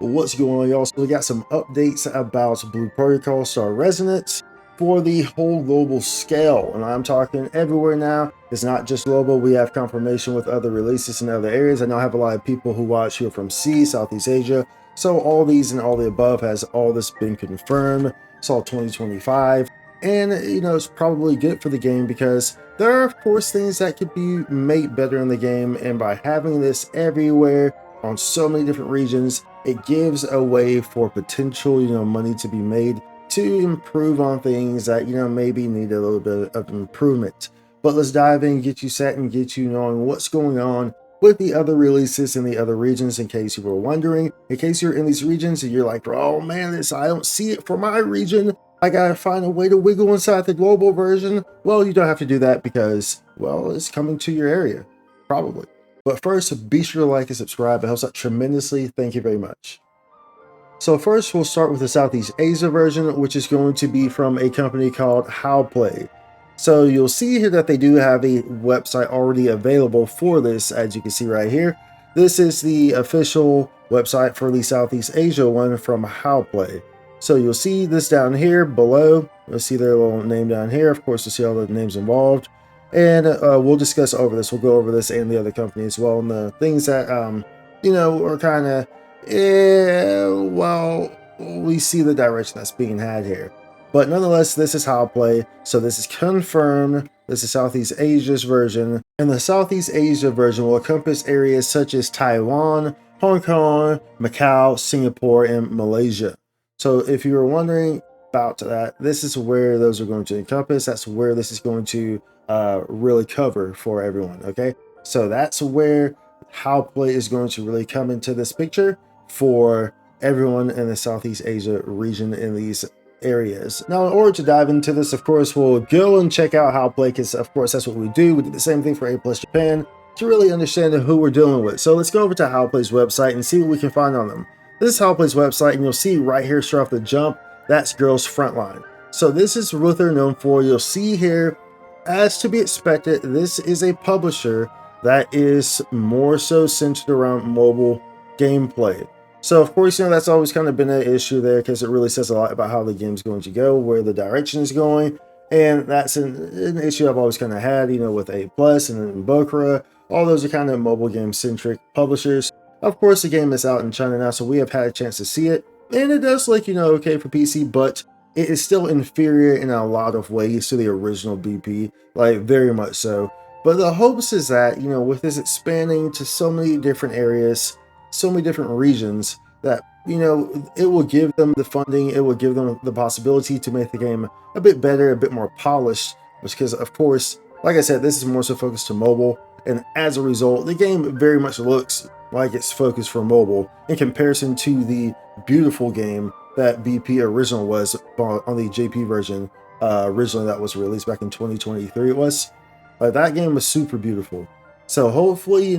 What's going on, y'all? So we got some updates about Blue Protocol Star Resonance for the whole global scale, and I'm talking everywhere now. It's not just global. We have confirmation with other releases in other areas. I know I have a lot of people who watch here from C, Southeast Asia. So all these and all the above has all this been confirmed. It's all 2025, and it's probably good for the game because there are of course things that could be made better in the game, and by having this everywhere on so many different regions, it gives a way for potential money to be made to improve on things that maybe need a little bit of improvement. But let's dive in, get you set, and get you knowing what's going on with the other releases in the other regions, in case you were wondering. In case you're in these regions and you're like, oh man, I don't see it for my region, I gotta find a way to wiggle inside the global version. Well, you don't have to do that because, well, it's coming to your area, probably. But first, be sure to like and subscribe. It helps out tremendously. Thank you very much. So first, we'll start with the Southeast Asia version, which is going to be from a company called Howplay. So you'll see here that they do have a website already available for this, as you can see right here. This is the official website for the Southeast Asia one from Howplay. So you'll see this down here below. You'll see their little name down here. Of course, you'll see all the names involved. And we'll discuss over this. We'll go over this and the other company as well, and the things that are kind of well, we see the direction that's being had here. But nonetheless, this is how I play. So this is confirmed. This is Southeast Asia's version, and the Southeast Asia version will encompass areas such as Taiwan, Hong Kong, Macau, Singapore, and Malaysia. So if you were wondering about that, this is where those are going to encompass. That's where this is going to really cover for everyone. Okay, so that's where how play is going to really come into this picture for everyone in the Southeast Asia region in these areas. Now, in order to dive into this, of course, we'll go and check out how play, because of course that's what we do. We did the same thing for A Plus Japan to really understand who we're dealing with. So let's go over to Howplay's website and see what we can find on them. This is Howplay's website, and you'll see right here, straight off the jump, that's Girls Frontline. So this is what they're known for. You'll see here, as to be expected, this is a publisher that is more so centered around mobile gameplay. So of course, that's always kind of been an issue there, because it really says a lot about how the game's going to go, where the direction is going, and that's an issue I've always kind of had, with A Plus and Bokura. All those are kind of mobile game centric publishers. Of course, the game is out in China now, so we have had a chance to see it, and it does look, okay for PC, but it is still inferior in a lot of ways to the original BP, like very much so. But the hopes is that, with this expanding to so many different areas, so many different regions, that, it will give them the funding, it will give them the possibility to make the game a bit better, a bit more polished, because of course, like I said, this is more so focused to mobile, and as a result, the game very much looks like it's focused for mobile in comparison to the beautiful game that BP original was on the JP version, originally that was released back in 2023. It was that game was super beautiful. So hopefully,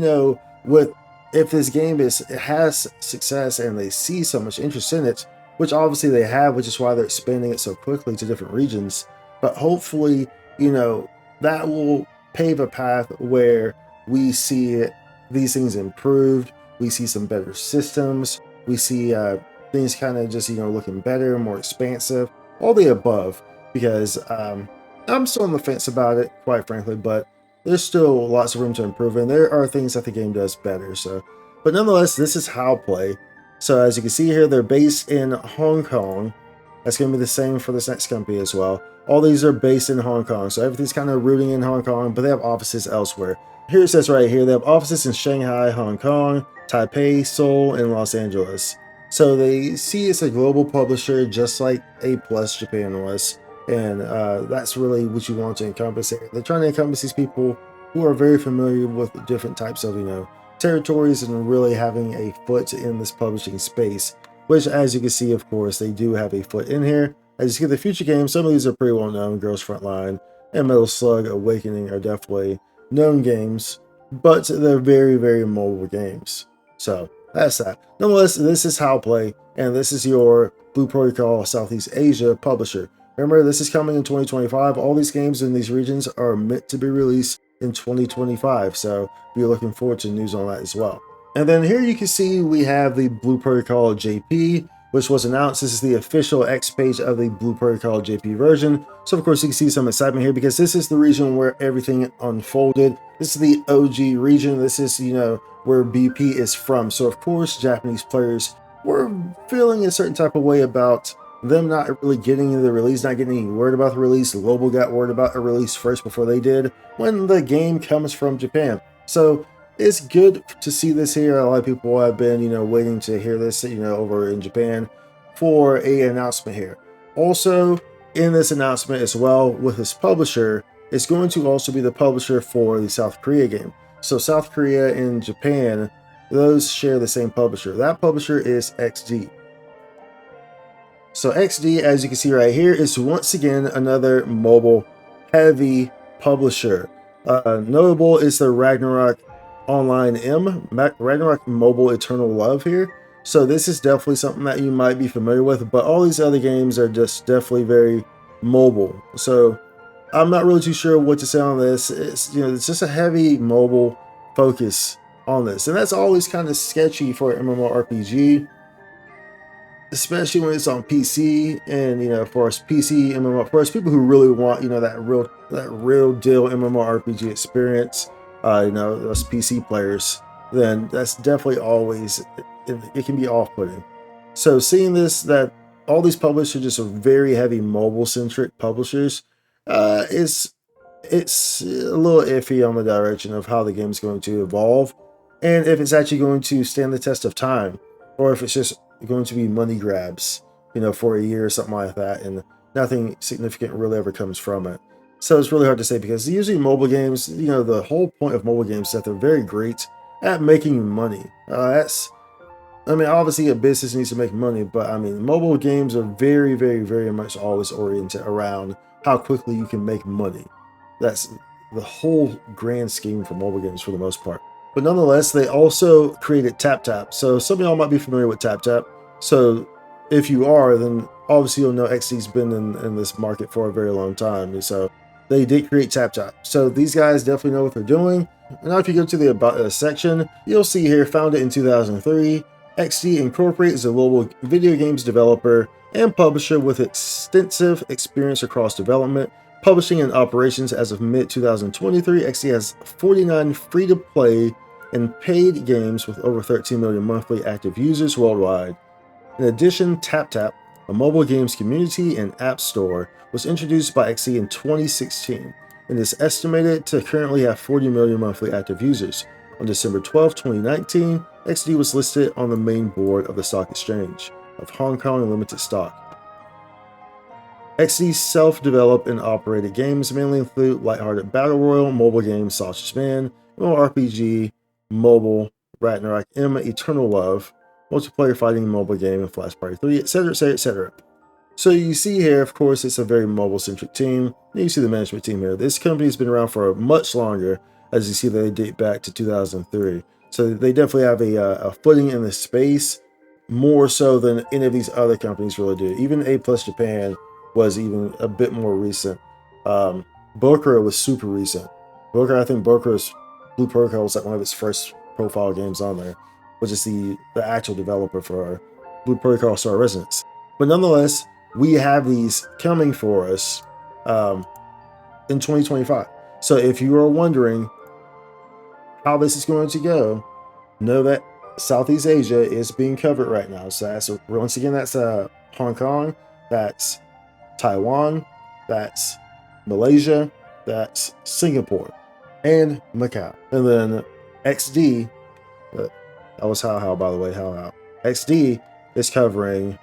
if this game has success and they see so much interest in it, which obviously they have, which is why they're expanding it so quickly to different regions. But hopefully, that will pave a path where we see these things improved. We see some better systems. We see things kind of just looking better, more expansive, all the above. Because I'm still on the fence about it, quite frankly, but there's still lots of room to improve, and there are things that the game does better. So, but nonetheless, this is Howplay. So as you can see here, they're based in Hong Kong. That's going to be the same for this next company as well. All these are based in Hong Kong, so everything's kind of rooting in Hong Kong, but they have offices elsewhere. Here it says right here, they have offices in Shanghai, Hong Kong, Taipei, Seoul, and Los Angeles. So they see it's a global publisher, just like A Plus Japan was. And that's really what you want to encompass here. They're trying to encompass these people who are very familiar with different types of, territories, and really having a foot in this publishing space, which, as you can see, of course, they do have a foot in here. As you get the future games, some of these are pretty well known. Girls Frontline and Metal Slug Awakening are definitely known games, but they're very, very mobile games. So that's that. Nonetheless, this is Howplay, and this is your Blue Protocol Southeast Asia publisher. Remember, this is coming in 2025. All these games in these regions are meant to be released in 2025, so be looking forward to news on that as well. And then here you can see we have the Blue Protocol JP, which was announced. This is the official X page of the Blue Protocol JP version. So of course you can see some excitement here because this is the region where everything unfolded. This is the OG region. This is, where BP is from. So of course Japanese players were feeling a certain type of way about them not really getting the release, not getting any word about the release. Global got word about the release first before they did when the game comes from Japan. So it's good to see this here. A lot of people have been, waiting to hear this, over in Japan for an announcement here. Also, in this announcement as well, with his publisher, it's going to also be the publisher for the South Korea game. So South Korea and Japan, those share the same publisher. That publisher is XD. So XD, as you can see right here, is once again another mobile heavy publisher. Notable is the Ragnarok Online Ragnarok Mobile Eternal Love here. So this is definitely something that you might be familiar with, but all these other games are just definitely very mobile. So I'm not really too sure what to say on this. It's just a heavy mobile focus on this, and that's always kind of sketchy for an MMORPG, especially when it's on PC. And for us PC MMO, for us people who really want that real deal MMORPG experience, us PC players, then that's definitely always, it can be off-putting. So seeing this, that all these publishers are just very heavy mobile centric publishers, it's a little iffy on the direction of how the game's going to evolve, and if it's actually going to stand the test of time, or if it's just going to be money grabs, for a year or something like that, and nothing significant really ever comes from it. So it's really hard to say, because usually mobile games, the whole point of mobile games is that they're very great at making money. Obviously a business needs to make money, but mobile games are very, very, very much always oriented around how quickly you can make money. That's the whole grand scheme for mobile games for the most part. But nonetheless, they also created TapTap. So some of y'all might be familiar with TapTap. So if you are, then obviously you'll know XD's been in this market for a very long time. And so they did create TapTap. So these guys definitely know what they're doing. And now if you go to the About Us section, you'll see here, founded in 2003, XD Incorporated is a global video games developer and publisher with extensive experience across development, publishing, and operations. As of mid-2023, XD has 49 free-to-play and paid games with over 13 million monthly active users worldwide. In addition, TapTap, a mobile games community and app store, was introduced by XD in 2016 and is estimated to currently have 40 million monthly active users. On December 12, 2019, XD was listed on the main board of the stock exchange of Hong Kong Limited Stock. XD's self-developed and operated games mainly include lighthearted battle royale mobile games Sausage Man, MMORPG, Mobile, Ragnarok M Eternal Love, multiplayer fighting mobile game, and Flash Party 3, etc., etc., etc. So you see here, of course, it's a very mobile-centric team. You see the management team here. This company has been around for much longer. As you see, they date back to 2003. So they definitely have a footing in the space, more so than any of these other companies really do. Even A Plus Japan was even a bit more recent. Bokura was super recent. I think Bokura's Blue Protocol was like one of its first profile games on there, which is the actual developer for Blue Protocol Star Resonance. But nonetheless, we have these coming for us in 2025. So if you are wondering how this is going to go, know that Southeast Asia is being covered right now. So once again, that's Hong Kong, that's Taiwan, that's Malaysia, that's Singapore, and Macau. And then XD, that was How, by the way, How. XD is covering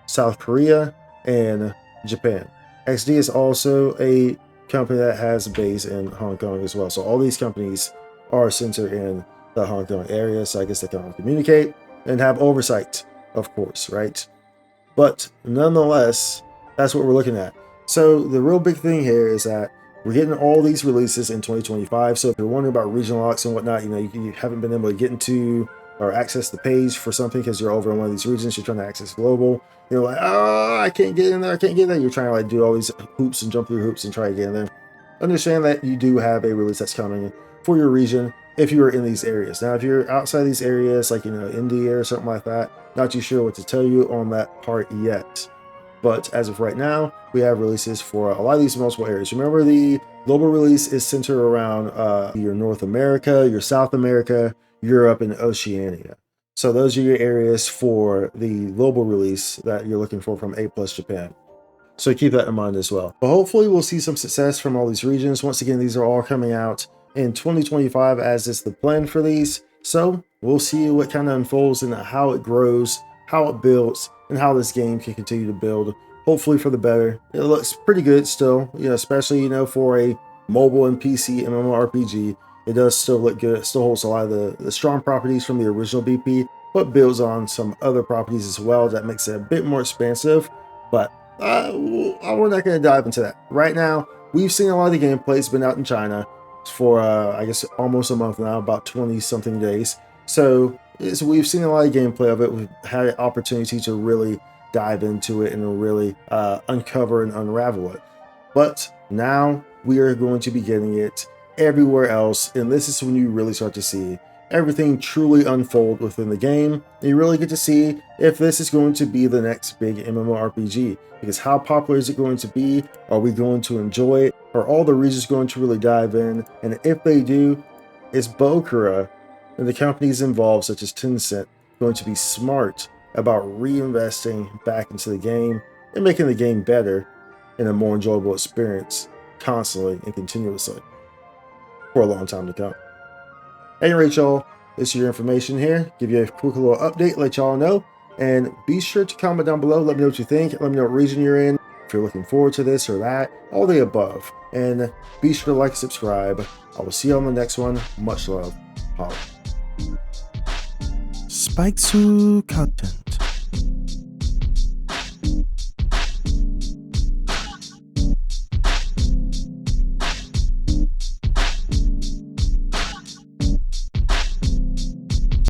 South Korea and Japan. XD is also a company that has a base in Hong Kong as well. So all these companies are centered in the Hong Kong area. So I guess they can communicate and have oversight, of course, right? But nonetheless, that's what we're looking at. So the real big thing here is that we're getting all these releases in 2025. So if you're wondering about regional locks and whatnot, you haven't been able to get into or access the page for something because you're over in one of these regions, you're trying to access global. You're like, oh, I can't get in there, I can't get in there. You're trying to like do all these hoops and jump through hoops and try to get in there. Understand that you do have a release that's coming for your region if you were in these areas. Now, if you're outside these areas, like, India or something like that, not too sure what to tell you on that part yet. But as of right now, we have releases for a lot of these multiple areas. Remember, the global release is centered around your North America, your South America, Europe, and Oceania. So those are your areas for the global release that you're looking for from A Plus Japan. So keep that in mind as well. But hopefully we'll see some success from all these regions. Once again, these are all coming out in 2025 as is the plan for these. So we'll see what kind of unfolds and how it grows, how it builds, and how this game can continue to build, hopefully for the better. It looks pretty good still, especially, for a mobile and PC MMORPG. It does still look good. It still holds a lot of the strong properties from the original BP, but builds on some other properties as well that makes it a bit more expansive. But we're not going to dive into that. Right now, we've seen a lot of the gameplay. It's been out in China for, I guess, almost a month now, about 20-something days. So we've seen a lot of gameplay of it. We've had an opportunity to really dive into it and really uncover and unravel it. But now we are going to be getting it everywhere else, and this is when you really start to see everything truly unfold within the game. And you really get to see if this is going to be the next big MMORPG. Because how popular is it going to be? Are we going to enjoy it? Are all the regions going to really dive in? And if they do, is Bokura and the companies involved, such as Tencent, going to be smart about reinvesting back into the game and making the game better and a more enjoyable experience constantly and continuously for a long time to come? At any rate, y'all, this is your information here. Give you a quick little update, let y'all know. And be sure to comment down below. Let me know what you think. Let me know what region you're in. If you're looking forward to this or that, all the above. And be sure to like, subscribe. I will see you on the next one. Much love. Holla. Spikes content.